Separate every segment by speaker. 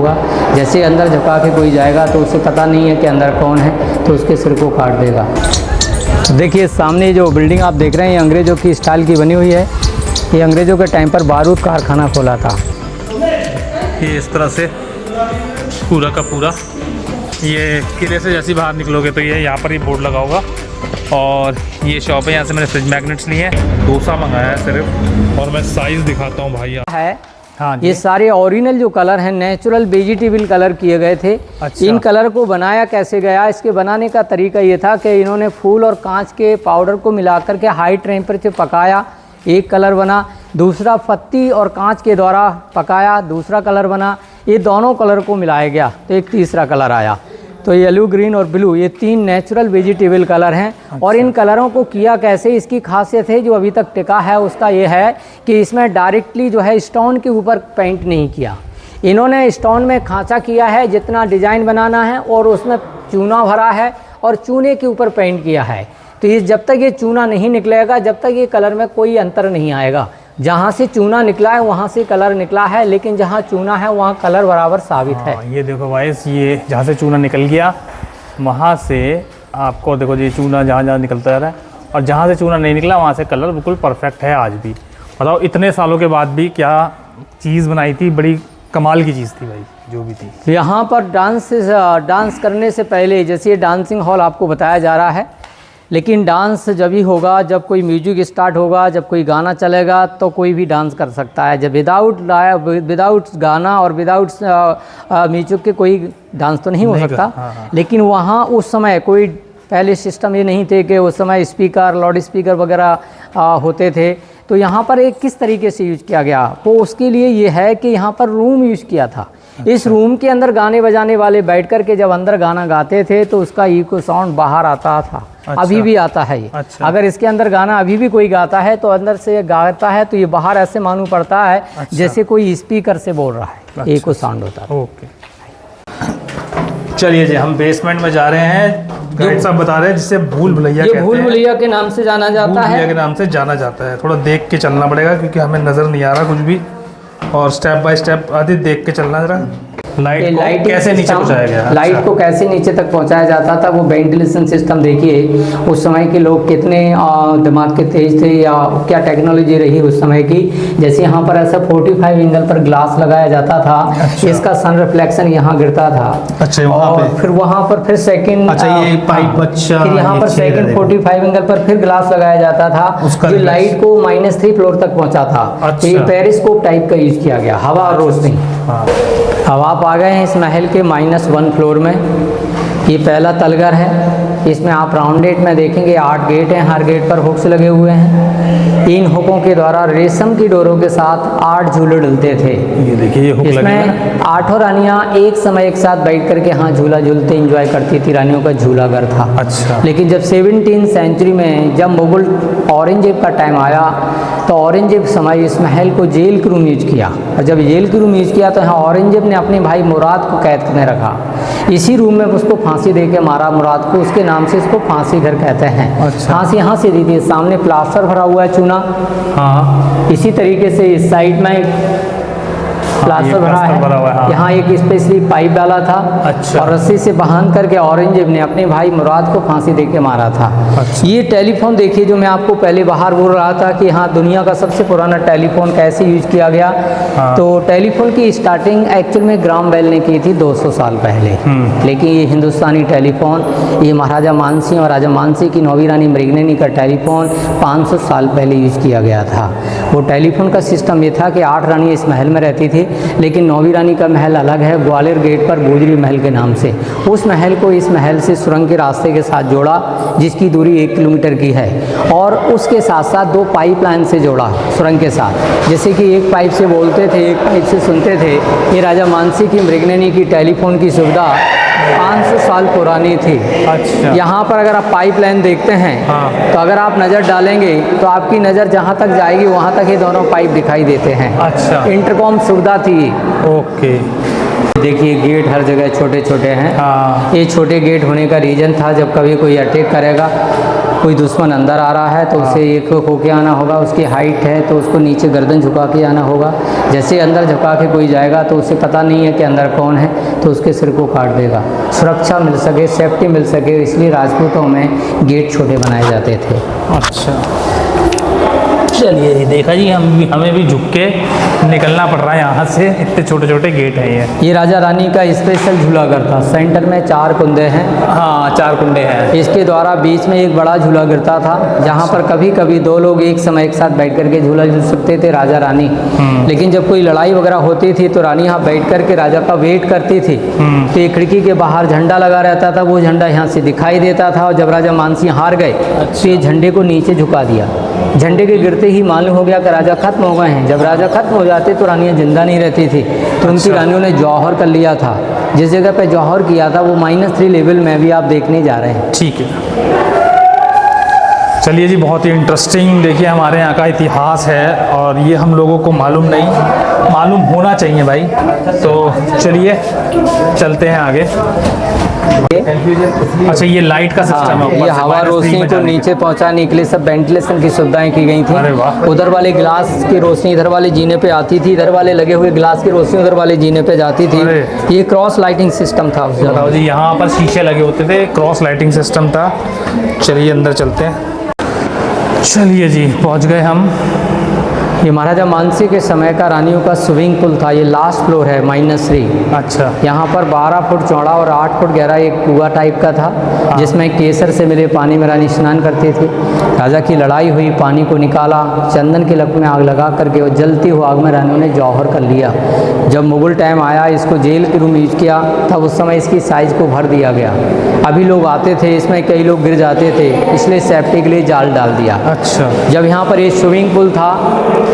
Speaker 1: होगा। जैसे अंदर झुका के कोई जाएगा तो उसे पता नहीं है कि अंदर कौन है, तो उसके सिर को काट देगा। देखिए सामने जो बिल्डिंग आप देख रहे हैं, ये अंग्रेज़ों की स्टाइल की बनी हुई है। ये अंग्रेज़ों के टाइम पर बारूद कारखाना खोला था।
Speaker 2: ये इस तरह से पूरा का पूरा, ये किले से जैसे बाहर निकलोगे तो ये यहाँ पर ही बोर्ड लगा होगा। और ये शॉप है, यहाँ से मैंने फ्रिज मैग्नेट्स लिए हैं, डोसा मंगाया है सिर्फ। और मैं साइज़ दिखाता हूँ भाई
Speaker 1: है।
Speaker 2: हाँ,
Speaker 1: ये सारे ओरिजिनल जो कलर हैं नेचुरल वेजिटेबल कलर किए गए थे।
Speaker 2: अच्छा।
Speaker 1: इन कलर को बनाया कैसे गया, इसके बनाने का तरीका ये था कि इन्होंने फूल और कांच के पाउडर को मिलाकर के हाई टेम्परेचर पकाया, एक कलर बना। दूसरा पत्ती और कांच के द्वारा पकाया, दूसरा कलर बना। ये दोनों कलर को मिलाया गया तो एक तीसरा कलर आया। तो येलो, ग्रीन और ब्लू, ये 3 नेचुरल वेजिटेबल कलर हैं। अच्छा। और इन कलरों को किया कैसे, इसकी खासियत है जो अभी तक टिका है उसका ये है कि इसमें डायरेक्टली जो है स्टोन के ऊपर पेंट नहीं किया। इन्होंने स्टोन में खांचा किया है जितना डिज़ाइन बनाना है, और उसमें चूना भरा है और चूने के ऊपर पेंट किया है। तो ये जब तक ये चूना नहीं निकलेगा, जब तक ये कलर में कोई अंतर नहीं आएगा। जहाँ से चूना निकला है वहाँ से कलर निकला है, लेकिन जहाँ चूना है वहाँ कलर बराबर साबित है।
Speaker 2: ये देखो वाइस, ये जहाँ से चूना निकल गया वहाँ से आपको देखो ये चूना जहाँ जहाँ निकलता जा रहा है, और जहाँ से चूना नहीं निकला वहाँ से कलर बिल्कुल परफेक्ट है आज भी। बताओ इतने सालों के बाद भी क्या चीज़ बनाई थी, बड़ी कमाल की चीज़ थी भाई जो भी थी।
Speaker 1: यहाँ पर डांस करने से पहले, जैसे ये डांसिंग हॉल आपको बताया जा रहा है, लेकिन डांस जब ही होगा जब कोई म्यूजिक स्टार्ट होगा, जब कोई गाना चलेगा तो कोई भी डांस कर सकता है। जब विदाउट गाना और विदाउट म्यूजिक के कोई डांस तो नहीं हो सकता।
Speaker 2: हाँ।
Speaker 1: लेकिन वहाँ उस समय कोई पहले सिस्टम ये नहीं थे कि उस समय स्पीकर, लाउड स्पीकर वगैरह होते थे। तो यहाँ पर एक किस तरीके से यूज किया गया, तो उसके लिए ये है कि यहाँ पर रूम यूज किया था। अच्छा। इस रूम के अंदर गाने बजाने वाले बैठ कर के जब अंदर गाना गाते थे तो उसका इको साउंड बाहर आता था। अच्छा। अभी भी आता है ये। अच्छा। अगर इसके अंदर गाना अभी भी कोई गाता है तो अंदर से गाता है तो ये बाहर ऐसे मालूम पड़ता है। अच्छा। जैसे कोई स्पीकर से बोल रहा है। अच्छा। इको साउंड होता है।
Speaker 2: ओके, चलिए जी हम बेसमेंट में जा रहे हैं। गाइड साहब बता रहे हैं जिसे भूल भुलैया कहते हैं।
Speaker 1: भूल भुलैया के नाम से जाना जाता है।
Speaker 2: भूल भुलैया के नाम से जाना जाता है। थोड़ा देख के चलना पड़ेगा क्योंकि हमें नज़र नहीं आ रहा कुछ भी, और स्टेप बाय स्टेप आदि देख के चलना जरा। लाइट कैसे नीचे पहुंचाया गया?
Speaker 1: लाइट को कैसे नीचे तक पहुंचाया जाता था, वो वेंटिलेशन सिस्टम देखिए उस समय के लोग कितने दिमाग के तेज थे, या क्या टेक्नोलॉजी रही उस समय की। जैसे यहाँ पर ऐसा 45 एंगल पर ग्लास लगाया जाता था। अच्छा। इसका सन रिफ्लेक्शन यहाँ गिरता था।
Speaker 2: अच्छा,
Speaker 1: और फिर वहाँ पर फिर सेकंड,
Speaker 2: अच्छा ये पाइप, अच्छा
Speaker 1: फिर यहाँ पर सेकंड 45 एंगल पर फिर ग्लास लगाया जाता था जो लाइट को -3 फ्लोर तक पहुँचा था। अच्छा। ये पेरिस्कोप टाइप का यूज किया गया, हवा और रोशनी। अब आप आ गए हैं इस महल के -1 फ्लोर में। ये पहला तलघर है। इसमें आप राउंडेड में देखेंगे 8 गेट हैं, हर गेट पर हुक्स लगे हुए हैं। इन हुकों के द्वारा रेशम की डोरों के साथ 8 झूले डलते थे।
Speaker 2: ये देखिए ये हुक लगे हैं।
Speaker 1: इसमें 8 रानियाँ एक समय एक साथ बैठ करके हाँ झूला झूलते एंजॉय करती थी। रानियों का झूलाघर था।
Speaker 2: अच्छा।
Speaker 1: लेकिन जब 17वीं सेंचुरी में जब मुगल औरंगजेब का टाइम आया तो औरंगजेब समय इस महल को जेल के रूम यूज किया, और जब जेल के रूम यूज किया तो यहाँ औरंगजेब ने अपने भाई मुराद को कैद में रखा। इसी रूम में उसको फांसी दे के मारा मुराद को, उसके नाम से इसको फांसी घर कहते हैं। अच्छा। फांसी यहाँ से दी थी। सामने प्लास्टर भरा हुआ है चूना। हाँ। इसी तरीके से इस साइड में प्लास्टर भरा है। हाँ। यहाँ एक स्पेशली पाइप डाला था। अच्छा। और रस्सी से बांध करके औरंगजेब ने अपने भाई मुराद को फांसी दे के मारा था। अच्छा। ये टेलीफोन देखिए जो मैं आपको पहले बाहर बोल रहा था कि हाँ दुनिया का सबसे पुराना टेलीफोन कैसे यूज किया गया। हाँ। तो टेलीफोन की स्टार्टिंग एक्चुअल में ग्राम बेल ने की थी 200 साल पहले। लेकिन ये हिंदुस्तानी टेलीफोन, ये महाराजा मानसिंह और राजा मानसिंह की 9वीं रानी मृगनयनी का टेलीफोन 500 साल पहले यूज किया गया था। वो टेलीफोन का सिस्टम ये था कि 8 रानी इस महल में रहती थी, लेकिन 9वीं रानी का महल अलग है, ग्वालियर गेट पर गोजरी महल के नाम से। उस महल को इस महल से सुरंग के रास्ते के साथ जोड़ा जिसकी दूरी 1 किलोमीटर की है, और उसके साथ साथ 2 पाइपलाइन से जोड़ा सुरंग के साथ। जैसे कि एक पाइप से बोलते थे, एक पाइप से सुनते थे। ये राजा मानसिंह की मृगनयनी की टेलीफोन की सुविधा 500 साल पुरानी थी। अच्छा। यहाँ पर अगर आप पाइपलाइन देखते हैं। हाँ। तो अगर आप नज़र डालेंगे तो आपकी नज़र जहाँ तक जाएगी वहाँ तक ये दोनों पाइप दिखाई देते हैं। अच्छा। इंटरकॉम सुविधा थी। ओके। देखिए गेट हर जगह छोटे छोटे हैं। हाँ। ये छोटे गेट होने का रीज़न था जब कभी कोई अटैक करेगा कोई दुश्मन अंदर आ रहा है तो उसे एक होके आना होगा, उसकी हाइट है तो उसको नीचे गर्दन झुका के आना होगा। जैसे अंदर झुका के कोई जाएगा तो उसे पता नहीं है कि अंदर कौन है, तो उसके सिर को काट देगा। सुरक्षा मिल सके, सेफ्टी मिल सके, इसलिए राजपूतों में गेट छोटे बनाए जाते थे।
Speaker 2: अच्छा, चलिए जी, देखा जी, हमें भी झुक के निकलना पड़ रहा है यहाँ से, इतने छोटे छोटे गेट हैं
Speaker 1: ये राजा रानी का स्पेशल झूला घर था। सेंटर में 4 कुंदे हैं।
Speaker 2: हाँ, 4 कुंडे हैं।
Speaker 1: इसके द्वारा बीच में एक बड़ा झूला गिरता था, जहाँ पर कभी कभी 2 लोग एक समय एक साथ बैठ करके झूला झूल सकते थे, राजा रानी। लेकिन जब कोई लड़ाई वगैरह होती थी तो रानी यहाँ बैठ करके राजा का वेट करती थी। तो ये खिड़की के बाहर झंडा लगा रहता था, वो झंडा यहाँ से दिखाई देता था, और जब राजा मानसिंह हार गए तो ये झंडे को नीचे झुका दिया। झंडे के गिरते ही मालूम हो गया कि राजा खत्म हो गए हैं। जब राजा खत्म हो जाते तो रानियाँ जिंदा नहीं रहती थी, तो उनकी रानियों ने जौहर कर लिया था। जिस जगह पे जौहर किया था वो -3 लेवल में भी आप देखने जा रहे हैं।
Speaker 2: ठीक है, चलिए जी, बहुत ही इंटरेस्टिंग देखिए हमारे यहाँ का इतिहास है, और ये हम लोगों को मालूम होना चाहिए भाई। तो चलिए चलते हैं आगे। अच्छा, ये लाइट का सिस्टम है,
Speaker 1: ये हवा रोशनी को नीचे पहुंचाने के लिए सब वेंटिलेशन की सुविधाएं की गई
Speaker 2: अरे
Speaker 1: थी।
Speaker 2: वाह।
Speaker 1: उधर वाले गिलास की रोशनी इधर वाले जीने पे आती थी, इधर वाले लगे हुए गिलास की रोशनी उधर वाले जीने पे जाती थी।
Speaker 2: अरे।
Speaker 1: ये क्रॉस लाइटिंग सिस्टम था उस
Speaker 2: बताओ
Speaker 1: जगह।
Speaker 2: जी, यहाँ पर शीशे लगे होते थे, क्रॉस लाइटिंग सिस्टम था। चलिए अंदर चलते हैं। चलिए जी, पहुँच गए हम।
Speaker 1: ये महाराजा मानसिंह के समय का रानियों का स्विमिंग पूल था। ये लास्ट फ्लोर है, -3।
Speaker 2: अच्छा,
Speaker 1: यहाँ पर 12 फुट चौड़ा और 8 फुट गहरा एक कुआं टाइप का था, जिसमें केसर से मिले पानी में रानी स्नान करती थी। राजा की लड़ाई हुई, पानी को निकाला, चंदन की लक में आग लगा करके वो जलती हुई आग में रानियों ने जौहर कर लिया। जब मुगल टाइम आया, इसको जेल के रूम यूज किया, तब उस समय इसकी साइज़ को भर दिया गया। अभी लोग आते थे, इसमें कई लोग गिर जाते थे, इसलिए सेफ्टी के लिए जाल डाल दिया।
Speaker 2: अच्छा,
Speaker 1: जब यहाँ पर ये स्विमिंग पूल था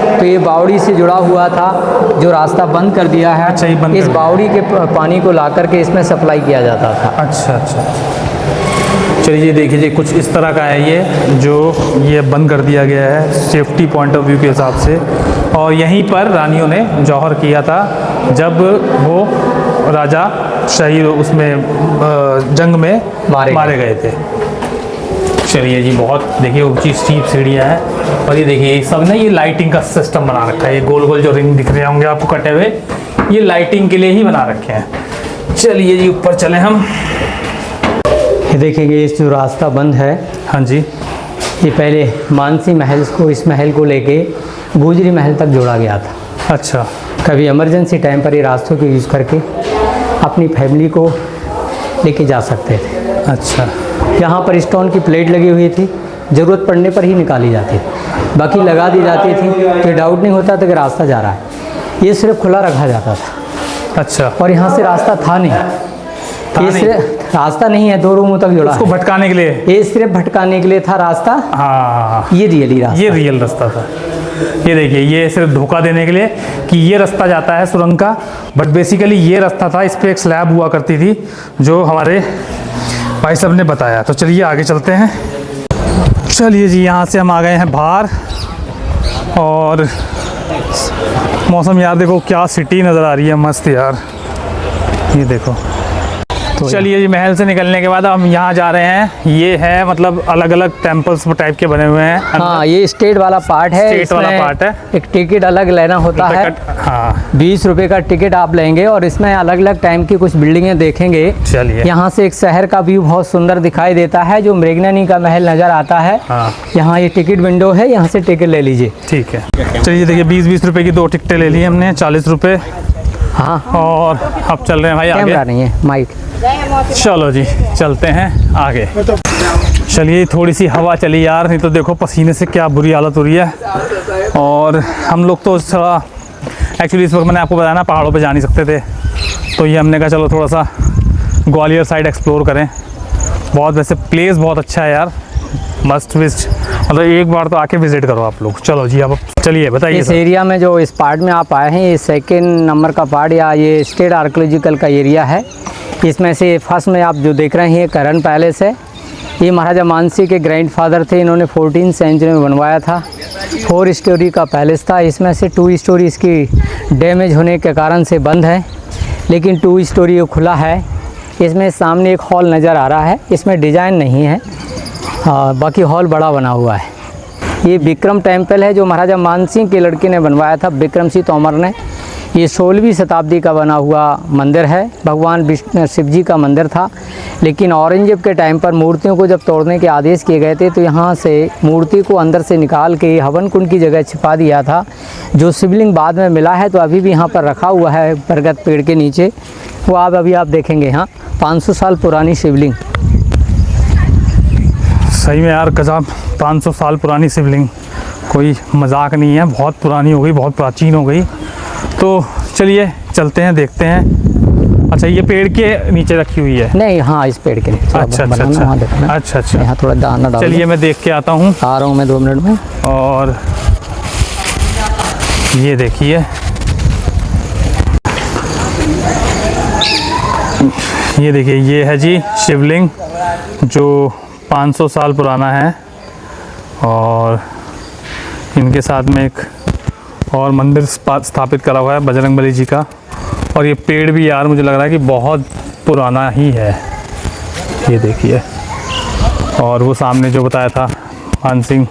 Speaker 1: तो ये बावड़ी से जुड़ा हुआ था, जो रास्ता बंद कर दिया है।
Speaker 2: अच्छा, ये बंद
Speaker 1: इस
Speaker 2: कर दिया।
Speaker 1: बावड़ी के पानी को ला करके इसमें सप्लाई किया जाता था।
Speaker 2: अच्छा अच्छा। चलिए देखिए, कुछ इस तरह का है ये, जो ये बंद कर दिया गया है सेफ्टी पॉइंट ऑफ व्यू के हिसाब से। और यहीं पर रानियों ने जौहर किया था जब वो राजा शहीद उसमें जंग में मारे गए थे। चलिए जी, बहुत देखिए ऊंची स्टीप सीढ़ियाँ हैं, और ये देखिए ये सब ना, ये लाइटिंग का सिस्टम बना रखा है। ये गोल गोल जो रिंग दिख रहे होंगे आपको कटे हुए, ये लाइटिंग के लिए ही बना रखे हैं। चलिए जी, ऊपर चले हम।
Speaker 1: ये देखिए, ये जो रास्ता बंद है,
Speaker 2: हाँ जी,
Speaker 1: ये पहले मानसी महल को, इस महल को लेके गुजरी महल तक जोड़ा गया था।
Speaker 2: अच्छा,
Speaker 1: कभी इमरजेंसी टाइम पर ये रास्तों को यूज़ करके अपनी फैमिली को लेके जा सकते थे।
Speaker 2: अच्छा,
Speaker 1: यहाँ पर स्टोन की प्लेट लगी हुई थी, ज़रूरत पड़ने पर ही निकाली जाती थी, बाकी लगा दी जाती थी तो डाउट नहीं होता था कि रास्ता जा रहा है। ये सिर्फ खुला रखा जाता था।
Speaker 2: अच्छा,
Speaker 1: और यहाँ से रास्ता था नहीं, ये सिर्फ रास्ता नहीं है, 2 रूमों तक जुड़ा
Speaker 2: उसको
Speaker 1: है।
Speaker 2: भटकाने के लिए,
Speaker 1: ये सिर्फ भटकाने के लिए था रास्ता।
Speaker 2: हाँ,
Speaker 1: ये रियली रास्ता,
Speaker 2: ये रियल रास्ता था। ये देखिए, ये सिर्फ धोखा देने के लिए कि ये रास्ता जाता है सुरंग का, बट बेसिकली ये रास्ता था। इस पर एक स्लैब हुआ करती थी, जो हमारे भाई साहब ने बताया। तो चलिए आगे चलते हैं। चलिए जी, यहाँ से हम आ गए हैं बाहर, और मौसम यार देखो क्या सिटी नज़र आ रही है, मस्त यार, ये देखो। तो चलिए जी, महल से निकलने के बाद हम यहाँ जा रहे हैं। ये है मतलब अलग अलग टेम्पल्स टाइप के बने हुए हैं।
Speaker 1: हाँ, ये स्टेट वाला पार्ट है।
Speaker 2: स्टेट वाला
Speaker 1: इसमें
Speaker 2: पार्ट है।
Speaker 1: एक टिकट अलग लेना होता है।
Speaker 2: हाँ,
Speaker 1: 20 रुपए का टिकट आप लेंगे, और इसमें अलग अलग टाइम की कुछ बिल्डिंगें देखेंगे।
Speaker 2: चलिए,
Speaker 1: यहाँ से एक शहर का व्यू बहुत सुंदर दिखाई देता है, जो मृगननी का महल नज़र आता है।
Speaker 2: हाँ,
Speaker 1: यहाँ ये टिकट विंडो है, यहाँ से टिकट ले लीजिए।
Speaker 2: ठीक है। चलिए देखिए, 20-20 रुपए की 2 टिकटें ले ली हमने, 40 रुपए।
Speaker 1: हाँ,
Speaker 2: और अब चल रहे हैं भाई आगे।
Speaker 1: कैमरा नहीं है, माइक।
Speaker 2: चलो जी, चलते हैं आगे। चलिए, थोड़ी सी हवा चली यार, नहीं तो देखो पसीने से क्या बुरी हालत हो रही है। और हम लोग तो थोड़ा एक्चुअली इस वक्त मैंने आपको बताया ना, पहाड़ों पे जा नहीं सकते थे, तो ये हमने कहा चलो थोड़ा सा ग्वालियर साइड एक्सप्लोर करें। बहुत वैसे प्लेस बहुत अच्छा है यार, मस्ट विजिट, मतलब एक बार तो आके विजिट करो आप लोग। चलो जी, अब चलिए बताइए।
Speaker 1: इस एरिया में जो इस पार्ट में आप आए हैं, ये 2nd नंबर का पार्ट, या ये स्टेट आर्कियोलॉजिकल का एरिया है। इसमें से फर्स्ट में आप जो देख रहे हैं, ये करण पैलेस है। ये महाराजा मानसिंह के ग्रैंडफादर थे, इन्होंने 14th सेंचुरी में बनवाया था। 4 स्टोरी का पैलेस था, इसमें से 2 स्टोरी इसकी डैमेज होने के कारण से बंद है, लेकिन 2 स्टोरी ये खुला है। इसमें सामने एक हॉल नज़र आ रहा है, इसमें डिज़ाइन नहीं है। बाकी हॉल बड़ा बना हुआ है। ये विक्रम टेम्पल है जो महाराजा मानसिंह के लड़के ने बनवाया था, विक्रम सिंह तोमर ने। ये 16वीं शताब्दी का बना हुआ मंदिर है। भगवान विष्णु शिव जी का मंदिर था, लेकिन औरंगजेब के टाइम पर मूर्तियों को जब तोड़ने के आदेश किए गए थे तो यहाँ से मूर्ति को अंदर से निकाल के हवन कुंड की जगह छिपा दिया था। जो शिवलिंग बाद में मिला है तो अभी भी यहाँ पर रखा हुआ है बरगद पेड़ के नीचे, वो अभी आप देखेंगे। यहाँ 500 साल पुरानी शिवलिंग।
Speaker 2: सही में यार गजब, 500 साल पुरानी शिवलिंग, कोई मजाक नहीं है, बहुत पुरानी हो गई, बहुत प्राचीन हो गई। तो चलिए चलते हैं, देखते हैं। अच्छा, ये पेड़ के नीचे रखी हुई है?
Speaker 1: नहीं, हाँ, इस पेड़ के नीचे।
Speaker 2: अच्छा,
Speaker 1: यहाँ थोड़ा दाना डाल।
Speaker 2: चलिए मैं देख के आता हूँ।
Speaker 1: आ रहा हूँ मैं 2 मिनट में।
Speaker 2: और ये देखिए, ये देखिए, ये है जी शिवलिंग जो 500 साल पुराना है। और इनके साथ में एक और मंदिर स्थापित करा हुआ है बजरंगबली जी का। और ये पेड़ भी यार मुझे लग रहा है कि बहुत पुराना ही है, ये देखिए। और वो सामने जो बताया था मान सिंह,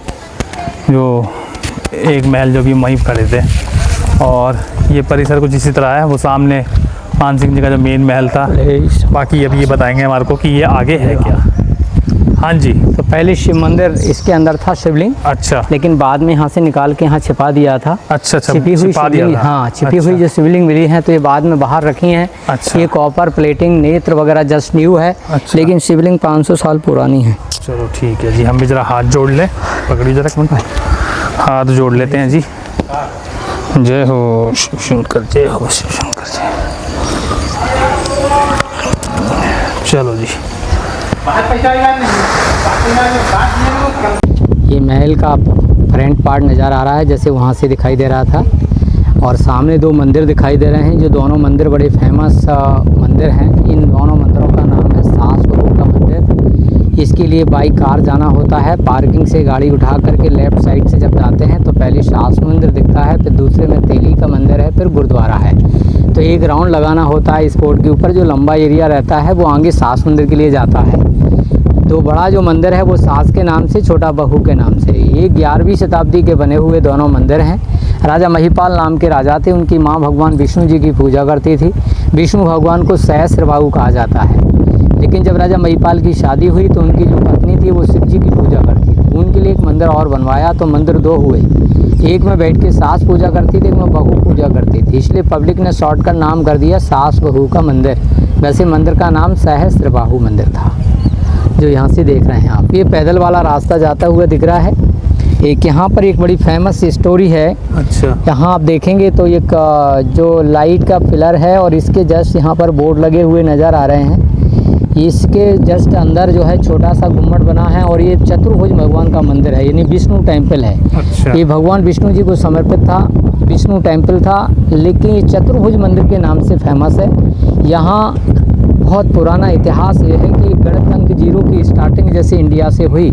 Speaker 2: जो एक महल जो भी वहीं खड़े थे। और ये परिसर कुछ इसी तरह है, वो सामने मान सिंह जी का जो मेन महल था। बाकी अभी ये बताएंगे हमारे को कि ये आगे है क्या। हाँ जी।
Speaker 1: तो पहले शिव मंदिर इसके अंदर था शिवलिंग।
Speaker 2: अच्छा।
Speaker 1: लेकिन बाद में यहाँ से निकाल के यहाँ छिपा दिया था।
Speaker 2: अच्छा,
Speaker 1: छिपी हुई शिवलिंग, हाँ, छिपी हुई जो शिवलिंग मिली है तो ये बाद में बाहर रखी हैं।
Speaker 2: अच्छा।
Speaker 1: ये कॉपर प्लेटिंग, नेत्र वगैरह जस्ट न्यू है।
Speaker 2: अच्छा।
Speaker 1: लेकिन शिवलिंग 500 साल पुरानी है।
Speaker 2: चलो ठीक है जी, हम भी जरा हाथ जोड़ लें। पकड़िए जरा, हाथ जोड़ लेते हैं जी। जय हो शिव शंकर, जय हो शिव शंकर, जय। चलो जी।
Speaker 1: ये महल का फ्रंट पार्ट नज़र आ रहा है, जैसे वहाँ से दिखाई दे रहा था। और सामने 2 मंदिर दिखाई दे रहे हैं, जो दोनों मंदिर बड़े फेमस मंदिर हैं। इन दोनों मंदिरों का नाम है सास बहू का मंदिर। इसके लिए बाई कार जाना होता है। पार्किंग से गाड़ी उठा करके लेफ़्ट साइड से जब जाते हैं तो पहले सास मंदिर दिखता है, फिर दूसरे में तेली का मंदिर है, फिर गुरुद्वारा है। तो एक राउंड लगाना होता है इस रोड के ऊपर। जो लंबा एरिया रहता है वो आगे सास मंदिर के लिए जाता है। तो बड़ा जो मंदिर है वो सास के नाम से, छोटा बहू के नाम से। ये 11वीं शताब्दी के बने हुए दोनों मंदिर हैं। राजा महिपाल नाम के राजा थे, उनकी माँ भगवान विष्णु जी की पूजा करती थी। विष्णु भगवान को सहस्त्रबाहु कहा जाता है। लेकिन जब राजा महिपाल की शादी हुई तो उनकी जो पत्नी थी वो शिव जी की पूजा करती थी। उनके लिए एक मंदिर और बनवाया तो मंदिर 2 हुए। एक में बैठ के सास पूजा करती थी, एक में बहू पूजा करती थी। इसलिए पब्लिक ने शॉर्टकट नाम कर दिया सास बहू का मंदिर। वैसे मंदिर का नाम सहस्त्रबाहु मंदिर था, जो यहाँ से देख रहे हैं आप। ये पैदल वाला रास्ता जाता हुआ दिख रहा है। एक यहाँ पर एक बड़ी फेमस स्टोरी है।
Speaker 2: अच्छा।
Speaker 1: यहाँ आप देखेंगे तो एक जो लाइट का पिलर है और इसके जस्ट यहाँ पर बोर्ड लगे हुए नज़र आ रहे हैं। इसके जस्ट अंदर जो है छोटा सा गुम्बद बना है और ये चतुर्भुज भगवान का मंदिर है, यानी विष्णु टेम्पल है।
Speaker 2: अच्छा।
Speaker 1: ये भगवान विष्णु जी को समर्पित था, विष्णु टेम्पल था। लेकिन ये चतुर्भुज मंदिर के नाम से फेमस है। यहाँ बहुत पुराना इतिहास ये है कि गणतंत्र जीरो की स्टार्टिंग जैसे इंडिया से हुई,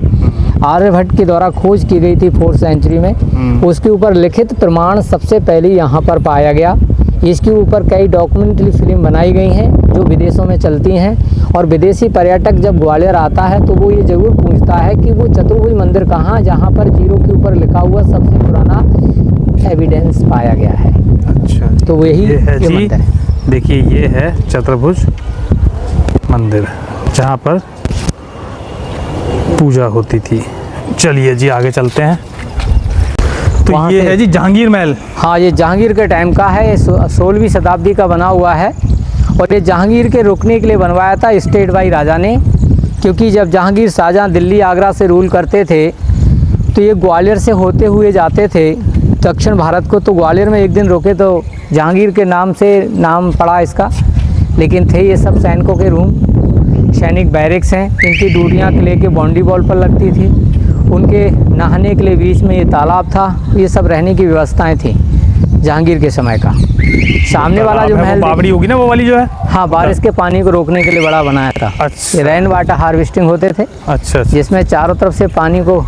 Speaker 1: आर्यभट्ट के द्वारा खोज की गई थी 4th सेंचुरी में। उसके ऊपर लिखित प्रमाण सबसे पहले यहाँ पर पाया गया। इसके ऊपर कई डॉक्यूमेंट्री फिल्म बनाई गई हैं जो विदेशों में चलती हैं। और विदेशी पर्यटक जब ग्वालियर आता है तो वो ये ज़रूर पूछता है कि वो चतुर्भुज मंदिर कहाँ, जहाँ पर जीरो के ऊपर लिखा हुआ सबसे पुराना एविडेंस पाया गया है।
Speaker 2: अच्छा।
Speaker 1: तो वही
Speaker 2: ये है जी,
Speaker 1: मंदिर है।
Speaker 2: देखिए ये है चतुर्भुज मंदिर जहाँ पर पूजा होती थी। चलिए जी आगे चलते हैं। तो ये है जी जहांगीर महल।
Speaker 1: हाँ, ये जहांगीर के टाइम का है। 16वीं शताब्दी का बना हुआ है। और ये जहांगीर के रुकने के लिए बनवाया था स्टेट बाई राजा ने। क्योंकि जब जहांगीर शाहजहाँ दिल्ली आगरा से रूल करते थे तो ये ग्वालियर से होते हुए जाते थे दक्षिण भारत को। तो ग्वालियर में एक दिन रुके तो जहांगीर के नाम से नाम पड़ा इसका। लेकिन थे ये सब सैनिकों के रूम, सैनिक बैरिक्स हैं। इनकी ड्यूटियाँ किले के बाउंड्री वॉल पर लगती थी। उनके नहाने के लिए बीच में ये तालाब था। ये सब रहने की व्यवस्थाएं थी जहांगीर के समय का। सामने वाला जो महल
Speaker 2: बावड़ी होगी ना वो वाली जो है,
Speaker 1: हाँ, बारिश के पानी को रोकने के लिए बड़ा बनाया था।
Speaker 2: अच्छा।
Speaker 1: ये रेन वाटर हार्वेस्टिंग होते थे।
Speaker 2: अच्छा।
Speaker 1: जिसमें चारों तरफ से पानी को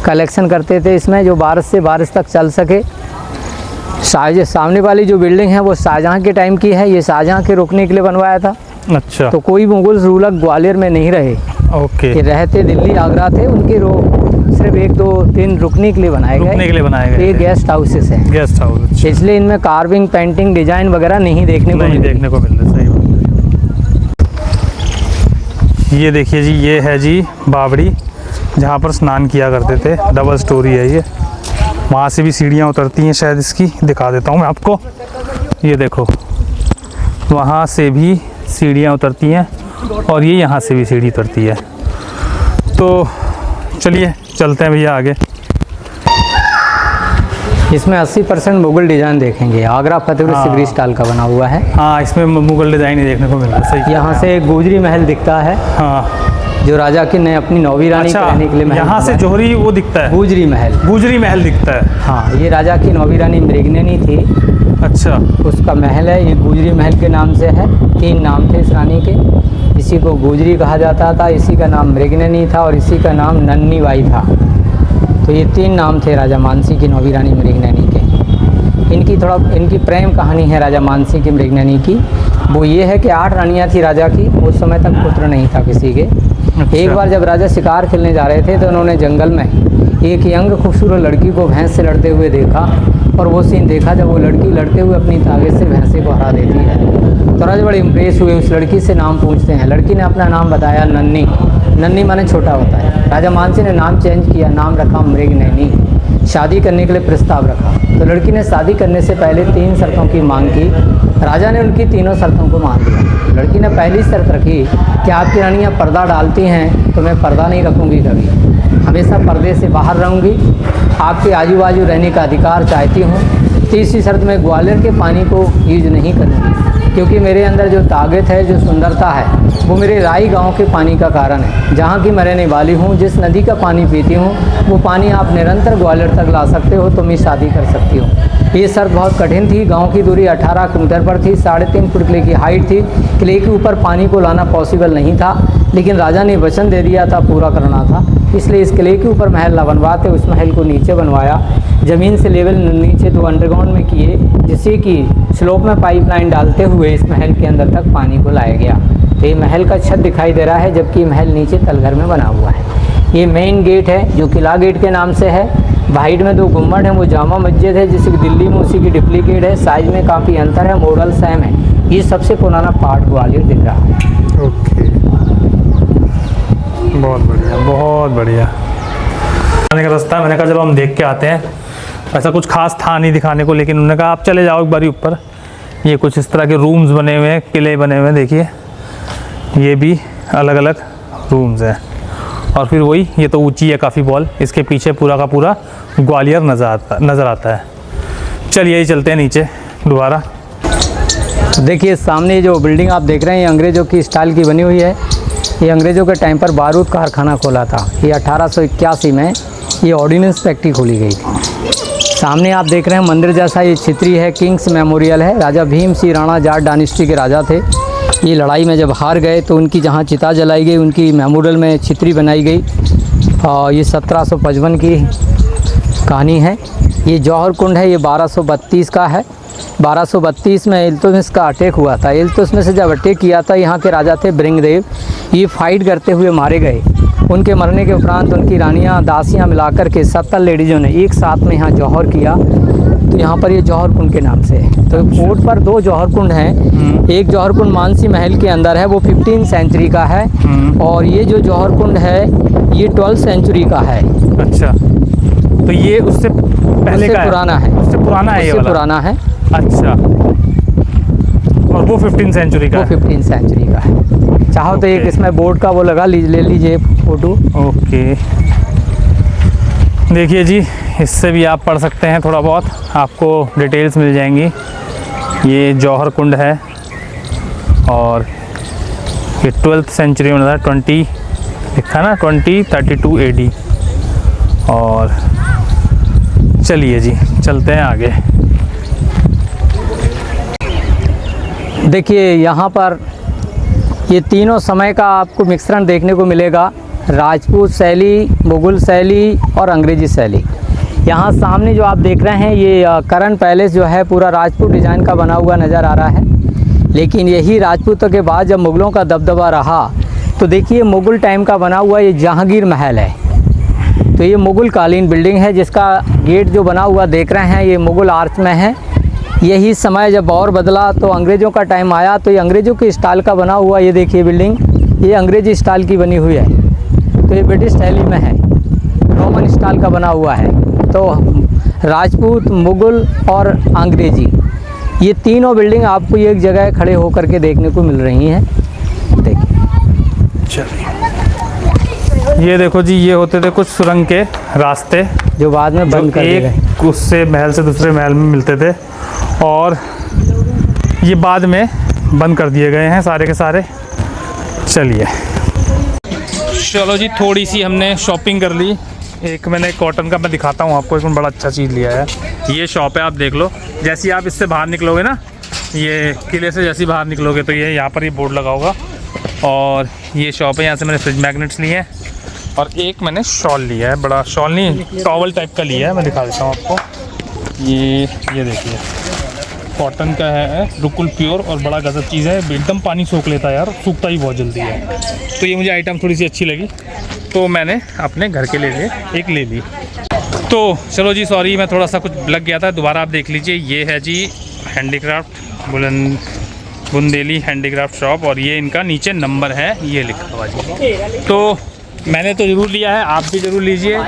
Speaker 1: कलेक्शन करते थे इसमें, जो बारिश से बारिश तक चल सके। सामने वाली जो बिल्डिंग है वो शाहजहाँ के टाइम की है। ये शाहजहाँ के रुकने के लिए बनवाया था।
Speaker 2: अच्छा।
Speaker 1: तो कोई मुगल रूलर ग्वालियर में नहीं रहे।
Speaker 2: ओके।
Speaker 1: ये रहते दिल्ली आगरा थे, उनके सिर्फ 1-2 दिन रुकने के लिए बनाए गए।
Speaker 2: रुकने के लिए बनाए गए
Speaker 1: ये
Speaker 2: थे।
Speaker 1: गेस्ट हाउसेस हैं।
Speaker 2: Guest house.
Speaker 1: इसलिए इनमें कार्विंग, पेंटिंग, डिजाइन वगैरह नहीं देखने को
Speaker 2: नहीं
Speaker 1: मिलती।
Speaker 2: देखने को मिल रहा, सही बात है। ये देखिए जी, ये है जी बावड़ी, जहाँ पर स्नान किया करते थे। डबल स्टोरी है ये। वहाँ से भी सीढ़ियाँ उतरती हैं शायद, इसकी दिखा देता हूँ मैं आपको। ये देखो, वहाँ से भी सीढ़ियाँ उतरती हैं और ये यहाँ से भी सीढ़ी उतरती है। तो चलिए चलते हैं भैया आगे।
Speaker 1: इसमें 80% मुगल डिजाइन देखेंगे। आगरा फतेहपुर
Speaker 2: हाँ।
Speaker 1: सिकरी स्टाइल का बना हुआ है।
Speaker 2: हाँ, इसमें मुगल डिज़ाइन ही देखने को मिल रहा है। सही।
Speaker 1: यहाँ से गोजरी महल दिखता है,
Speaker 2: हाँ,
Speaker 1: जो राजा की ने अपनी नौवीं रानी के रहने के लिए महल
Speaker 2: यहाँ से
Speaker 1: बनवाया।
Speaker 2: जोहरी वो दिखता है,
Speaker 1: गुजरी महल।
Speaker 2: गुजरी महल दिखता है।
Speaker 1: हाँ, ये राजा की नौवीं रानी मृगनयनी थी,
Speaker 2: अच्छा,
Speaker 1: उसका महल है। ये गुजरी महल के नाम से है। 3 नाम थे इस रानी के। इसी को गुजरी कहा जाता था, इसी का नाम मृगनयनी था और इसी का नाम नन्नी बाई था। तो ये 3 नाम थे राजा मानसी की नौवीं रानी मृगनयनी के। इनकी प्रेम कहानी है राजा मानसी की मृगनयनी की। वो ये है कि 8 रानियाँ थी राजा की। उस समय तक पुत्र नहीं था किसी के। एक बार जब राजा शिकार खेलने जा रहे थे तो उन्होंने जंगल में एक यंग खूबसूरत लड़की को भैंस से लड़ते हुए देखा, और वो सीन देखा जब वो लड़की लड़ते हुए अपनी ताकत से भैंसे को हरा देती है। तो राजा बड़े इम्प्रेस हुए, उस लड़की से नाम पूछते हैं। लड़की ने अपना नाम बताया नन्नी। नन्नी माने छोटा होता है। राजा मानसी ने नाम चेंज किया, नाम रखा मृगनयनी। शादी करने के लिए प्रस्ताव रखा। तो लड़की ने शादी करने से पहले 3 शर्तों की मांग की। राजा ने उनकी तीनों शर्तों को मान लिया। लड़की ने पहली शर्त रखी कि आपकी रानियाँ पर्दा डालती हैं तो मैं पर्दा नहीं रखूँगी कभी, हमेशा पर्दे से बाहर रहूँगी। आपके आजू बाजू रहने का अधिकार चाहती हूँ। तीसरी शर्त में ग्वालियर के पानी को यूज नहीं करूँगी, क्योंकि मेरे अंदर जो ताकत है, जो सुंदरता है, वो मेरे राई गांव के पानी का कारण है, जहाँ की मैं रहने वाली हूँ। जिस नदी का पानी पीती हूँ वो पानी आप निरंतर ग्वालियर तक ला सकते हो तो मैं शादी कर सकती हूँ। ये शर्त बहुत कठिन थी। गांव की दूरी 18 किलोमीटर पर थी। 3.5 फुट किले की हाइट थी। किले के ऊपर पानी को लाना पॉसिबल नहीं था, लेकिन राजा ने वचन दे दिया था, पूरा करना था। इसलिए इस किले के ऊपर महल न बनवाते, उस महल को नीचे बनवाया। ज़मीन से लेवल नीचे तो अंडरग्राउंड में किए, जिससे कि स्लोप में पाइपलाइन डालते हुए इस महल के अंदर तक पानी को लाया गया। तो ये महल का छत दिखाई दे रहा है, जबकि महल नीचे तलघर में बना हुआ है। ये मेन गेट है जो किला गेट के नाम से है। वाइट में 2 गुम्बद हैं, वो जामा मस्जिद है, जिसकी दिल्ली में उसी की डुप्लीकेट है। साइज में काफ़ी अंतर है, मॉडल सेम है। ये सबसे पुराना पार्ट ग्वालियर दिख रहा है।
Speaker 2: ओके, बहुत बढ़िया, बहुत बढ़िया। आने का रास्ता मैंने कहा चलो हम देख के आते हैं। ऐसा कुछ खास था नहीं दिखाने को, लेकिन उन्होंने कहा आप चले जाओ एक बारी ऊपर। ये कुछ इस तरह के रूम्स बने हुए हैं, किले बने हुए हैं। देखिए, ये भी अलग अलग रूम्स हैं। और फिर वही, ये तो ऊंची है काफ़ी वॉल, इसके पीछे पूरा का पूरा ग्वालियर नज़र आता है। चलिए ही चलते हैं नीचे दोबारा।
Speaker 1: देखिए सामने जो बिल्डिंग आप देख रहे हैं, ये अंग्रेज़ों की स्टाइल की बनी हुई है। ये अंग्रेज़ों के टाइम पर बारूद कारखाना खोला था। ये 1881 में ये ऑर्डिनेंस फैक्ट्री खोली गई थी। सामने आप देख रहे हैं मंदिर जैसा ये छित्री है, किंग्स मेमोरियल है। राजा भीम सिंह राणा जाट डायनेस्टी के राजा थे। ये लड़ाई में जब हार गए तो उनकी जहाँ चिता जलाई गई, उनकी मेमोरियल में छित्री बनाई गई। और ये 1755 की कहानी है। ये जौहर कुंड है, ये 1232 का है। 1232 में इल्तुतमिश का अटैक हुआ था। इल्तुतमिश से जब अटैक किया था, यहाँ के राजा थे ब्रिंगदेव, ये फाइट करते हुए मारे गए। उनके मरने के उपरांत उनकी रानियाँ दासियाँ मिलाकर के 70 लेडीज़ों ने एक साथ में यहाँ जौहर किया। तो यहाँ पर ये जौहर कुंड के नाम से है। तो फोर्ट पर 2 जौहर कुंड हैं। एक जौहर कुंड मानसी महल के अंदर है, वो 15वीं सेंचुरी का है। और ये जो जौहर कुंड है ये 12वीं सेंचुरी का है।
Speaker 2: अच्छा, तो ये उससे पहले का
Speaker 1: पुराना है।
Speaker 2: उससे पुराना है, ये वाला
Speaker 1: पुराना है।
Speaker 2: अच्छा, और वो 15वीं सेंचुरी का
Speaker 1: वो 15वीं सेंचुरी का है। चाहो तो एक इसमें बोर्ड का वो लगा ले लीजिए फ़ोटो।
Speaker 2: ओके, देखिए जी, इससे भी आप पढ़ सकते हैं थोड़ा बहुत, आपको डिटेल्स मिल जाएंगी। ये जौहर कुंड है और ये 12वीं सेंचुरी में था। 20 लिखा ना, 2032 AD। और चलिए जी चलते हैं आगे।
Speaker 1: देखिए यहाँ पर ये तीनों समय का आपको मिश्रण देखने को मिलेगा। राजपूत शैली, मुगल शैली और अंग्रेज़ी शैली। यहाँ सामने जो आप देख रहे हैं ये करण पैलेस जो है पूरा राजपूत डिज़ाइन का बना हुआ नज़र आ रहा है। लेकिन यही राजपूतों के बाद जब मुग़लों का दबदबा रहा तो देखिए मुग़ल टाइम का बना हुआ ये जहांगीर महल है। तो ये मुग़ल कालीन बिल्डिंग है, जिसका गेट जो बना हुआ देख रहे हैं ये मुग़ल आर्च में है। यही समय जब और बदला तो अंग्रेज़ों का टाइम आया, तो ये अंग्रेज़ों के स्टाइल का बना हुआ, ये देखिए बिल्डिंग, ये अंग्रेज़ी स्टाइल की बनी हुई है। तो ये ब्रिटिश शैली में है, रोमन स्टाइल का बना हुआ है। तो राजपूत, मुग़ल और अंग्रेज़ी, ये तीनों बिल्डिंग आपको एक जगह खड़े होकर के देखने को मिल रही हैं। देखिए,
Speaker 2: चलिए ये देखो जी, ये होते थे कुछ सुरंग के रास्ते
Speaker 1: जो बाद में बंद कर दिए गए।
Speaker 2: एक उससे महल से दूसरे महल में मिलते थे, और ये बाद में बंद कर दिए गए हैं सारे के सारे। चलिए चलो जी, थोड़ी सी हमने शॉपिंग कर ली। एक मैंने कॉटन का, मैं दिखाता हूँ आपको, इसमें बड़ा अच्छा चीज़ लिया है। ये शॉप है, आप देख लो। जैसे आप इससे बाहर निकलोगे ना, ये किले से जैसे बाहर निकलोगे तो ये यहाँ पर ये बोर्ड लगा होगा, और ये शॉप है। यहाँ से मैंने फ्रिज मैग्नेट्स लिए हैं, और एक मैंने शॉल लिया है, बड़ा शॉल नहीं, टॉवल टाइप का लिया है। मैं दिखा देता हूँ आपको। ये देखिए, कॉटन का है, बिल्कुल प्योर और बड़ा गजब चीज़ है। एकदम पानी सोख लेता है यार, सूखता ही बहुत जल्दी है। तो ये मुझे आइटम थोड़ी सी अच्छी लगी, तो मैंने अपने घर के लिए एक ले ली। तो चलो जी, सॉरी मैं थोड़ा सा कुछ लग गया था, दोबारा आप देख लीजिए। ये है जी हैंडीक्राफ्ट बुंदेली हैंडीक्राफ्ट शॉप, और ये इनका नीचे नंबर है, ये लिखा हुआ जी। तो मैंने तो ज़रूर लिया है, आप भी ज़रूर लीजिए।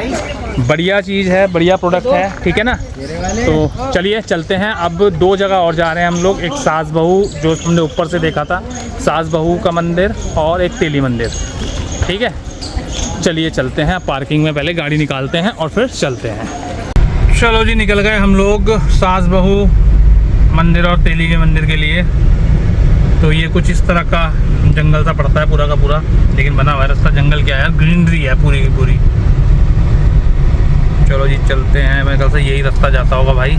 Speaker 2: बढ़िया चीज़ है, बढ़िया प्रोडक्ट है, ठीक है ना। तो चलिए चलते हैं। अब 2 जगह और जा रहे हैं हम लोग। एक सास बहू, जो तुमने ऊपर से देखा था, सास बहू का मंदिर, और एक तेली मंदिर, ठीक है। चलिए चलते हैं, पार्किंग में पहले गाड़ी निकालते हैं और फिर चलते हैं। चलो जी, निकल गए हम लोग सास बहू मंदिर और तेली के मंदिर के लिए। तो ये कुछ इस तरह का जंगल सा पड़ता है पूरा का पूरा, लेकिन बना हुआ है रास्ता। जंगल क्या है यार, ग्रीनरी है पूरी की पूरी। चलो जी चलते हैं, मेरे ख्याल से यही रास्ता जाता होगा भाई।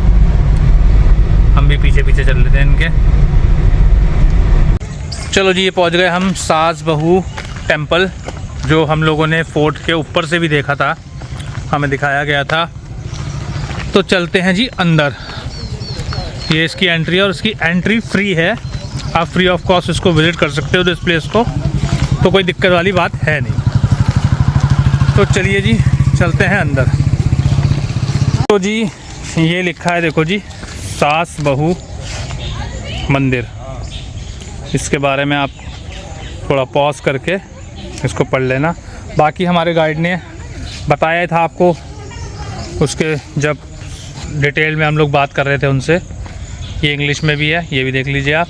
Speaker 2: हम भी पीछे पीछे चल लेते हैं इनके। चलो जी, ये पहुंच गए हम सास बहू टेम्पल, जो हम लोगों ने फोर्ट के ऊपर से भी देखा था, हमें दिखाया गया था। तो चलते हैं जी अंदर। ये इसकी एंट्री है, और इसकी एंट्री फ्री है। आप फ्री ऑफ कॉस्ट इसको विज़िट कर सकते हो इस प्लेस को, तो कोई दिक्कत वाली बात है नहीं। तो चलिए जी चलते हैं अंदर। तो जी ये लिखा है, देखो जी, सास बहू मंदिर। इसके बारे में आप थोड़ा पॉज करके इसको पढ़ लेना। बाकी हमारे गाइड ने बताया था आपको, उसके जब डिटेल में हम लोग बात कर रहे थे उनसे। ये इंग्लिश में भी है, ये भी देख लीजिए आप,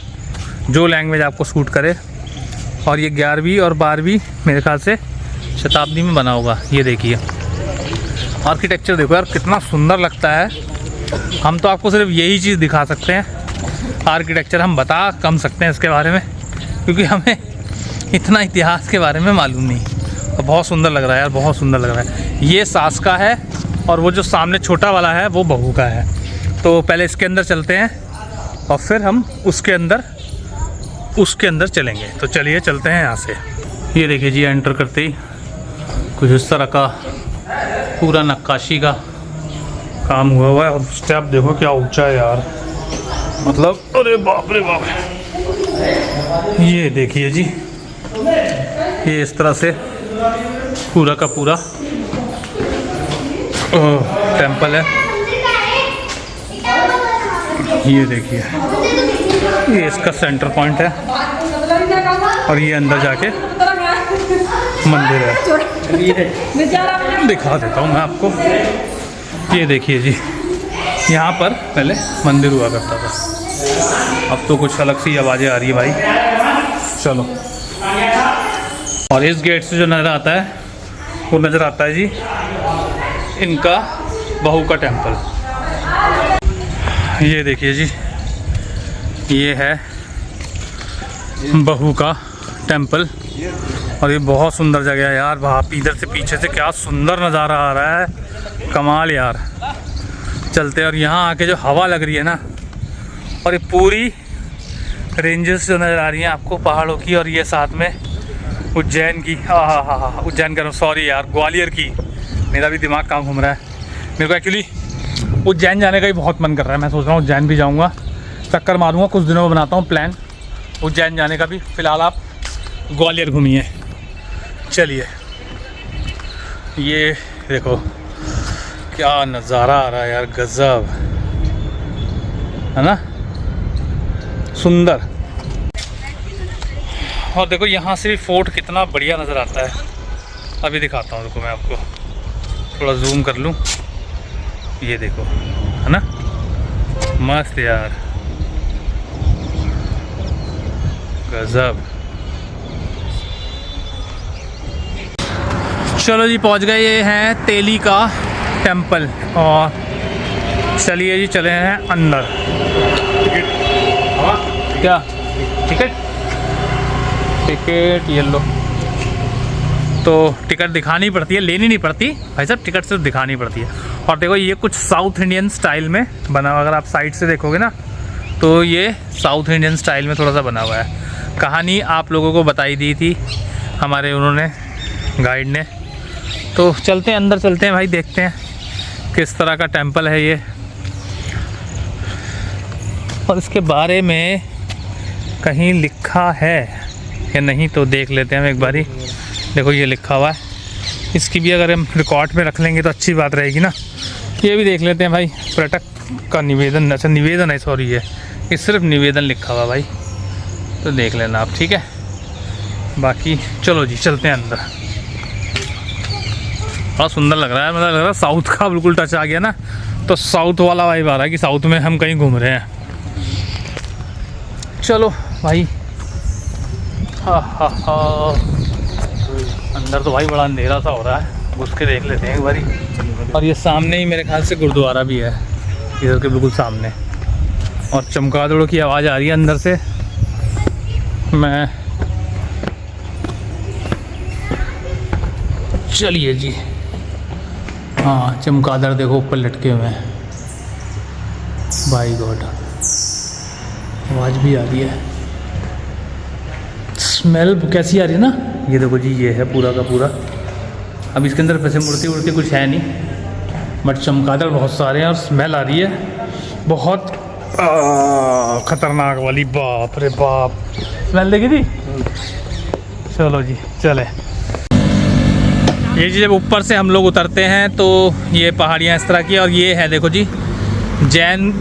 Speaker 2: जो लैंग्वेज आपको सूट करे। और ये 11वीं और 12वीं मेरे ख्याल से शताब्दी में बना होगा। ये देखिए आर्किटेक्चर देखो यार, कितना सुंदर लगता है। हम तो आपको सिर्फ यही चीज़ दिखा सकते हैं, आर्किटेक्चर हम बता कम सकते हैं इसके बारे में, क्योंकि हमें इतना इतिहास के बारे में मालूम नहीं। और बहुत सुंदर लग रहा है यार, बहुत सुंदर लग रहा है। ये सास का है, और वो जो सामने छोटा वाला है वो बहू का है। तो पहले इसके अंदर चलते हैं, और फिर हम उसके अंदर चलेंगे। तो चलिए चलते हैं यहाँ से। ये देखिए जी, एंटर करते ही कुछ इस तरह का पूरा नक्काशी का काम हुआ हुआ है। और स्टेप देखो क्या ऊंचा है यार, मतलब अरे बाप रे बाप। ये देखिए जी, ये इस तरह से पूरा का पूरा टेंपल है। ये देखिए, ये इसका सेंटर पॉइंट है, और ये अंदर जाके मंदिर है। दिखा देता हूँ मैं आपको। ये देखिए जी, यहाँ पर पहले मंदिर हुआ करता था। अब तो कुछ अलग सी आवाज़ें आ रही है भाई। चलो, और इस गेट से जो नज़र आता है वो नज़र आता है जी इनका बहू का टेंपल। ये देखिए जी, ये है बहू का टेंपल, और ये बहुत सुंदर जगह है यार। वहाँ इधर से पीछे से क्या सुंदर नज़ारा आ रहा है, कमाल यार। चलते, और यहाँ आके जो हवा लग रही है ना, और ये पूरी रेंजेस जो नज़र आ रही हैं आपको पहाड़ों की, और ये साथ में उज्जैन की, हाँ उज्जैन कर रहा हूँ, सॉरी यार, ग्वालियर की। मेरा भी दिमाग कहाँ घूम रहा है। मेरे को एक्चुअली उज्जैन जाने का ही बहुत मन कर रहा है। मैं सोच रहा हूँ उज्जैन भी जाऊँगा, चक्कर मारूंगा, कुछ दिनों में बनाता हूँ प्लान उज्जैन जाने का भी। फ़िलहाल आप ग्वालियर घूमिए। चलिए, ये देखो क्या नज़ारा आ रहा है यार, गजब है ना, सुंदर। और देखो यहाँ से भी फोर्ट कितना बढ़िया नज़र आता है। अभी दिखाता हूँ, देखो मैं आपको थोड़ा जूम कर लूँ। ये देखो, है ना, मस्त यार, गजब। चलो जी, पहुंच गए। ये है तेली का टेंपल। और चलिए जी, चले हैं अंदर। क्या टिकट ये लो। तो टिकट दिखानी पड़ती है, लेनी नहीं पड़ती भाई साहब, टिकट सिर्फ दिखानी पड़ती है। और देखो ये कुछ साउथ इंडियन स्टाइल में बना हुआ, अगर आप साइड से देखोगे ना तो ये साउथ इंडियन स्टाइल में थोड़ा सा बना हुआ है। कहानी आप लोगों को बताई दी थी हमारे उन्होंने, गाइड ने। तो चलते हैं अंदर, चलते हैं भाई, देखते हैं किस तरह का टेंपल है ये, और इसके बारे में कहीं लिखा है या नहीं तो देख लेते हैं हम एक बारी। देखो ये लिखा हुआ है, इसकी भी अगर हम रिकॉर्ड में रख लेंगे तो अच्छी बात रहेगी ना। ये भी देख लेते हैं भाई, पर्यटक का निवेदन, अच्छा निवेदन है, सॉरी ये सिर्फ निवेदन लिखा हुआ भाई, तो देख लेना आप, ठीक है। बाकी चलो जी, चलते हैं अंदर। बड़ा सुंदर लग रहा है, मतलब लग रहा है साउथ का बिल्कुल टच आ गया ना, तो साउथ वाला वाइब आ रहा है कि साउथ में हम कहीं घूम रहे हैं। चलो भाई, हा अंदर तो भाई बड़ा अंधेरा सा हो रहा है, घुस के देख लेते हैं एक बारी। और ये सामने ही मेरे ख्याल से गुरुद्वारा भी है, इधर के बिल्कुल सामने। और चमगादड़ों की आवाज़ आ रही है अंदर से। मैं चलिए जी, हाँ चमगादड़ देखो ऊपर लटके हुए हैं, बाय गॉड, आवाज़ भी आ रही है। स्मेल कैसी आ रही है ना, ये देखो जी, ये है पूरा का पूरा। अब इसके अंदर वैसे मूर्ति वूर्ति कुछ है नहीं, बट चमगादड़ बहुत सारे हैं और स्मेल आ रही है बहुत खतरनाक वाली, बाप रे बाप, स्मेल देखी थी। चलो जी, चले। ये जी जब ऊपर से हम लोग उतरते हैं तो ये पहाड़ियाँ इस तरह की, और ये है देखो जी जैन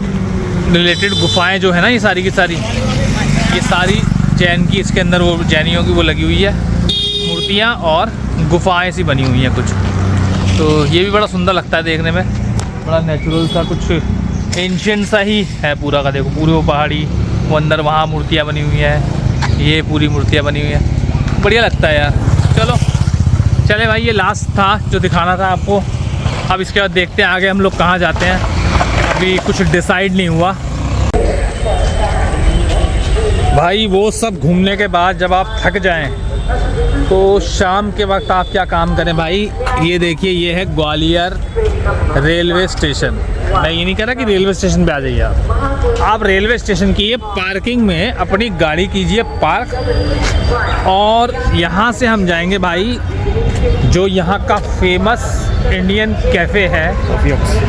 Speaker 2: रिलेटेड गुफाएं जो है ना, ये सारी की सारी, ये सारी जैन की, इसके अंदर वो जैनियों की वो लगी हुई है मूर्तियाँ और गुफाएं सी बनी हुई हैं कुछ। तो ये भी बड़ा सुंदर लगता है देखने में, बड़ा नेचुरल सा, कुछ एंशिएंट सा ही है पूरा का। देखो पूरी वो पहाड़ी, वो अंदर वहाँ मूर्तियाँ बनी हुई हैं, ये पूरी मूर्तियाँ बनी हुई हैं, बढ़िया लगता है यार। चलो चले भाई, ये लास्ट था जो दिखाना था आपको। अब इसके बाद देखते हैं आगे हम लोग कहाँ जाते हैं, अभी कुछ डिसाइड नहीं हुआ भाई। वो सब घूमने के बाद जब आप थक जाएं तो शाम के वक्त आप क्या काम करें भाई। ये देखिए, ये है ग्वालियर रेलवे स्टेशन। मैं ये नहीं कह रहा कि रेलवे स्टेशन पे आ जाइए आप रेलवे स्टेशन की पार्किंग में अपनी गाड़ी कीजिए पार्क, और यहाँ से हम जाएंगे भाई जो यहाँ का फेमस इंडियन कैफ़े है,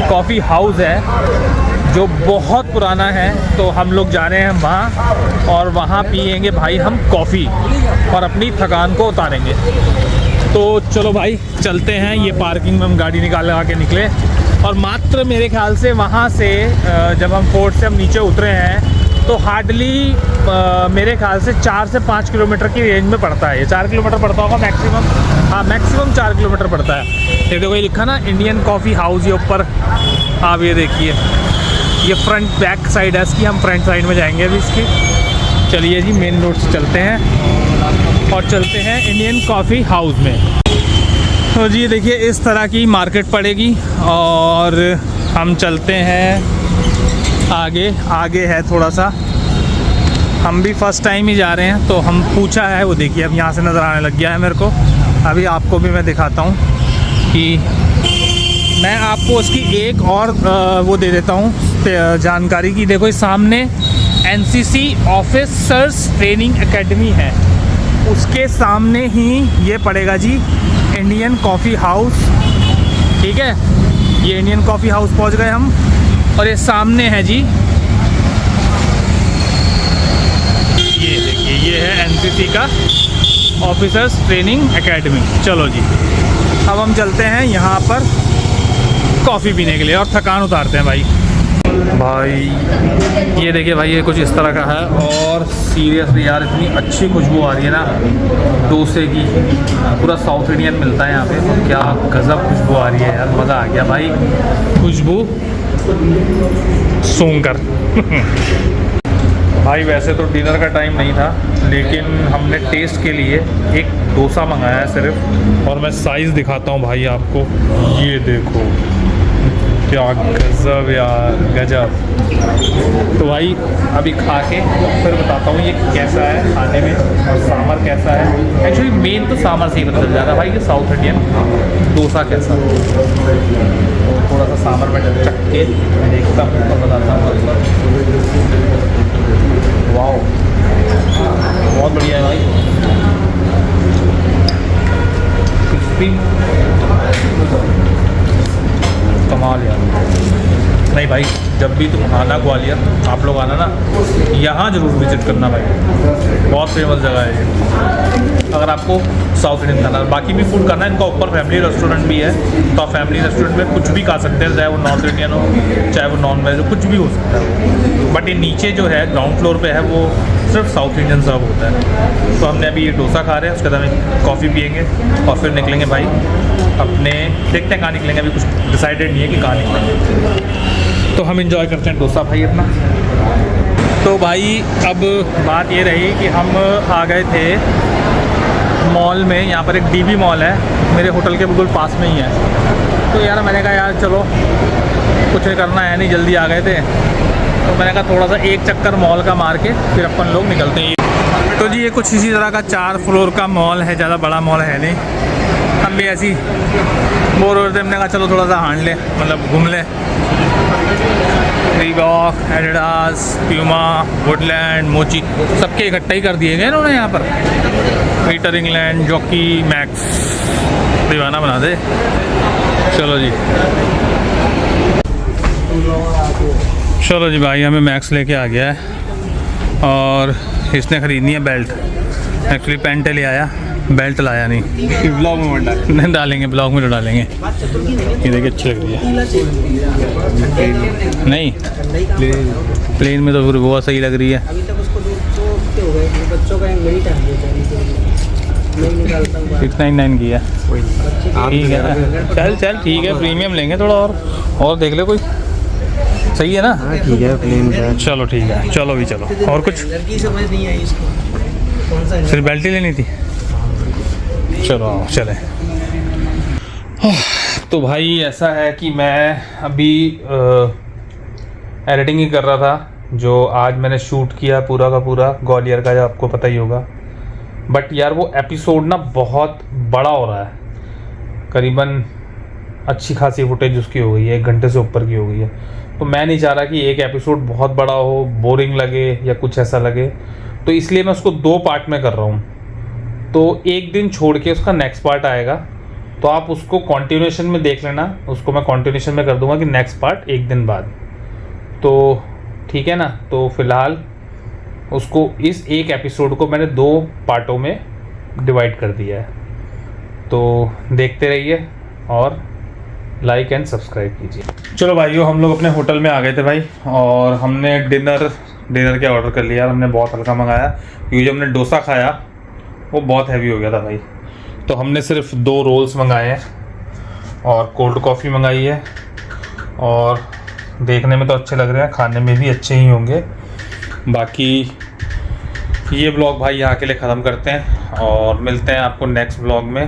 Speaker 2: कॉफ़ी हाउस है जो बहुत पुराना है। तो हम लोग जा रहे हैं वहाँ, और वहाँ पियेंगे भाई हम कॉफ़ी और अपनी थकान को उतारेंगे। तो चलो भाई चलते हैं, ये पार्किंग में हम गाड़ी निकाल के निकले। और मात्र मेरे ख्याल से वहाँ से जब हम फोर्ट से हम नीचे उतरे हैं तो हार्डली मेरे ख्याल से 4 से 5 किलोमीटर की रेंज में पड़ता है। ये 4 किलोमीटर पड़ता होगा मैक्सिमम, हाँ मैक्सिमम 4 किलोमीटर पड़ता है। ये देखो ये लिखा ना इंडियन कॉफ़ी हाउस, ये ऊपर आप ये देखिए, ये फ्रंट बैक साइड है इसकी, हम फ्रंट साइड में जाएंगे अभी इसकी। चलिए जी, मेन रोड से चलते हैं और चलते हैं इंडियन कॉफ़ी हाउस में। तो जी देखिए इस तरह की मार्केट पड़ेगी, और हम चलते हैं आगे। आगे है थोड़ा सा, हम भी फर्स्ट टाइम ही जा रहे हैं तो हम पूछा है, वो देखिए अब यहाँ से नज़र आने लग गया है मेरे को। अभी आपको भी मैं दिखाता हूँ कि मैं आपको उसकी एक और वो दे देता हूँ जानकारी की। देखो इस सामने एनसीसी ऑफिसर्स ट्रेनिंग एकेडमी है, उसके सामने ही ये पड़ेगा जी इंडियन कॉफ़ी हाउस। ठीक है, ये इंडियन कॉफ़ी हाउस पहुंच गए हम, और ये सामने है जी, ये देखिए ये है एनसीसी का ऑफिसर्स ट्रेनिंग एकेडमी। चलो जी, अब हम चलते हैं यहाँ पर कॉफ़ी पीने के लिए और थकान उतारते हैं भाई। ये देखिए भाई, ये कुछ इस तरह का है और सीरियसली यार इतनी अच्छी खुशबू आ रही है ना डोसे की। पूरा साउथ इंडियन मिलता है यहाँ पे, तो क्या गज़ब खुशबू आ रही है यार, मज़ा आ गया भाई। खुशबू सूंघकर भाई वैसे तो डिनर का टाइम नहीं था, लेकिन हमने टेस्ट के लिए एक डोसा मंगाया है सिर्फ। और मैं साइज़ दिखाता हूँ भाई आपको, ये देखो क्या गज़ब यार, गजब। तो भाई अभी खा के फिर बताता हूँ ये कैसा है खाने में और सांभर कैसा है। एक्चुअली मेन तो सांभर से ही पता चल जाता है भाई कि साउथ इंडियन डोसा कैसा है। तो थोड़ा सा सांभर में चख के देखता हूँ और बताता हूँ। वाओ, बहुत बढ़िया है भाई, क्रिस्पी, कमाल यार। नहीं भाई, जब भी तुम आना ग्वालियर, आप लोग आना ना, यहाँ ज़रूर विज़िट करना भाई, बहुत फेमस जगह है ये। अगर आपको साउथ इंडियन खाना, बाकी भी फूड करना है, इनका ऊपर फैमिली रेस्टोरेंट भी है, तो आप फैमिली रेस्टोरेंट में कुछ भी खा सकते हैं, चाहे वो नॉर्थ इंडियन हो चाहे वो नॉन वेज हो, कुछ भी हो सकता है। बट ये नीचे जो है ग्राउंड फ्लोर पे है वो सिर्फ साउथ इंडियन सर्व होता है। तो हमने अभी ये डोसा खा रहे हैं, उसके बाद हमें कॉफ़ी पियेंगे और फिर निकलेंगे भाई अपने, देखते हैं कहाँ निकलेंगे, अभी कुछ डिसाइडेड नहीं है कि कहाँ निकलेंगे। तो हम इंजॉय करते हैं डोसा भाई अपना। तो भाई अब बात ये रही कि हम आ गए थे मॉल में, यहाँ पर एक डीबी मॉल है मेरे होटल के बिल्कुल पास में ही है। तो यार मैंने कहा यार चलो कुछ नहीं करना है, नहीं जल्दी आ गए थे, तो मैंने कहा थोड़ा सा एक चक्कर मॉल का मार के फिर अपन लोग निकलते हैं। तो जी ये कुछ इसी तरह का 4 फ्लोर का मॉल है, ज़्यादा बड़ा मॉल है नहीं। हम भी ऐसी बोर हो रहे थे, हमने कहा चलो थोड़ा सा हाँड ले, मतलब घूम ले। रीबॉक, एडिडास, प्यूमा, वुडलैंड, मोची सबके इकट्ठा ही कर दिए गए इन्होंने यहाँ पर। पीटर इंग्लैंड, जॉकी, मैक्स, दीवाना बना दे। चलो जी, चलो जी भाई, हमें मैक्स लेके आ गया है और इसने ख़रीदनी है बेल्ट। एक्चुअली पैंट ले आया, बेल्ट लाया नहीं। ब्लॉग में नहीं डालेंगे, ब्लॉग में तो डालेंगे। ये देखिए अच्छी लग रही है, नहीं प्लेन में तो फिर बहुत सही लग रही है।
Speaker 3: अभी तक उसको हो गए, बच्चों का वही टाइम नहीं निकालता हूँ।
Speaker 2: 699 की है, ठीक है। चल ठीक है, प्रीमियम लेंगे थोड़ा और देख ले कोई, सही है ना?
Speaker 3: ठीक है, प्लेन का।
Speaker 2: चलो ठीक है, चलो भी चलो। और कुछ
Speaker 3: लड़की समझ नहीं आई इसको, कौन सा
Speaker 2: सिर्फ बेल्ट ही लेनी थी। चलो आओ चले। तो भाई ऐसा है कि मैं अभी एडिटिंग ही कर रहा था, जो आज मैंने शूट किया पूरा का पूरा ग्वालियर का, जो आपको पता ही होगा। बट यार वो एपिसोड ना बहुत बड़ा हो रहा है, करीबन अच्छी खासी फुटेज उसकी हो गई है, 1 घंटे से ऊपर की हो गई है। तो मैं नहीं चाह रहा कि एक एपिसोड बहुत बड़ा हो, बोरिंग लगे या कुछ ऐसा लगे, तो इसलिए मैं उसको 2 पार्ट में कर रहा हूँ। तो एक दिन छोड़ के उसका नेक्स्ट पार्ट आएगा, तो आप उसको कॉन्टिन्यूएशन में देख लेना। उसको मैं कॉन्टिन्यूएशन में कर दूंगा कि नेक्स्ट पार्ट एक दिन बाद, तो ठीक है ना। तो फिलहाल उसको, इस एक एपिसोड को मैंने 2 पार्टों में डिवाइड कर दिया है। तो देखते रहिए और लाइक एंड सब्सक्राइब कीजिए। चलो भाइयों, हम लोग अपने होटल में आ गए थे भाई, और हमने डिनर क्या ऑर्डर कर लिया। हमने बहुत हल्का मंगाया क्योंकि जब हमने डोसा खाया वो बहुत हैवी हो गया था भाई। तो हमने सिर्फ 2 रोल्स मंगाए हैं और कोल्ड कॉफ़ी मंगाई है, और देखने में तो अच्छे लग रहे हैं, खाने में भी अच्छे ही होंगे। बाकी ये ब्लॉग भाई यहाँ के लिए ख़त्म करते हैं और मिलते हैं आपको नेक्स्ट ब्लॉग में।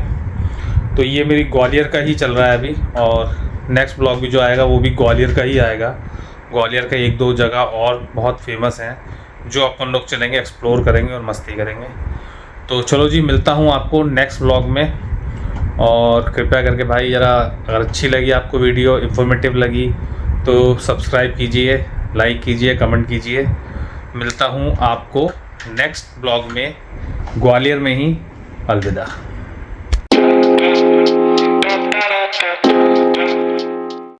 Speaker 2: तो ये मेरी ग्वालियर का ही चल रहा है अभी, और नेक्स्ट ब्लॉग भी जो आएगा वो भी ग्वालियर का ही आएगा। ग्वालियर का 1-2 जगह और बहुत फेमस हैं जो अपन लोग चलेंगे, एक्सप्लोर करेंगे और मस्ती करेंगे। तो चलो जी, मिलता हूँ आपको नेक्स्ट ब्लॉग में। और कृपया करके भाई ज़रा, अगर अच्छी लगी आपको वीडियो, इन्फॉर्मेटिव लगी, तो सब्सक्राइब कीजिए, लाइक कीजिए, कमेंट कीजिए। मिलता हूँ आपको नेक्स्ट ब्लॉग में ग्वालियर में ही। अलविदा।